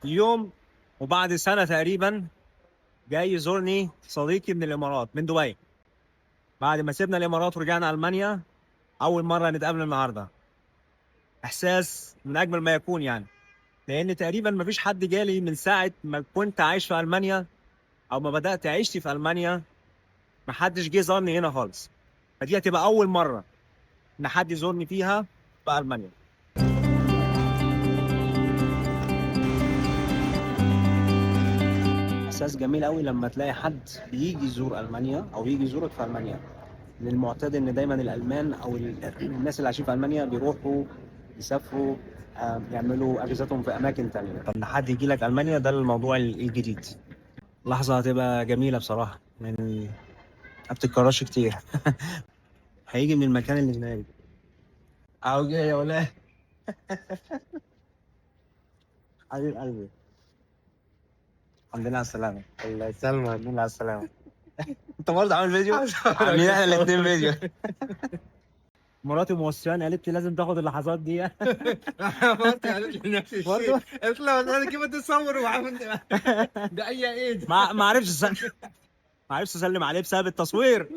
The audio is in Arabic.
اليوم وبعد سنة تقريبا جاي يزورني صديقي من الإمارات من دبي. بعد ما سيبنا الإمارات ورجعنا ألمانيا، أول مرة نتقابل النهاردة. إحساس من أجمل ما يكون يعني، لأن تقريبا ما فيش حد جالي من ساعة ما كنت عايش في ألمانيا أو ما بدأت عيشتي في ألمانيا. ما حدش جه زارني هنا خالص، فدي هتبقى أول مرة إن حد يزورني فيها في ألمانيا. إحساس جميل قوي لما تلاقي حد بيجي يزور ألمانيا أو يجي يزورك في ألمانيا. من المعتاد ان دايما الالمان او الناس اللي عايشين في المانيا بيروحوا يسافروا، يعملوا اجازاتهم في اماكن تانية. طب حد يجي لك المانيا، ده الموضوع الجديد. لحظه هتبقى جميله بصراحه، يعني ما بتتكررش كتير. هيجي من المكان اللي هناك. اهو جاي يا ولاد. حبيب قلبي، الحمد لله على السلامه. الله يسلمك. الحمد لله على السلامه. انت برضه عامل فيديو؟ عاملين احنا الاثنين فيديو. مراتي موصياني، قالت لي لازم تاخد اللحظات دي. مرتي قالت لي نفس الشيء، برضه قلت لها انا كيف تصور وعامل ده اي ايد. ما عرفش ما عرفش اسلم عليه بسبب التصوير.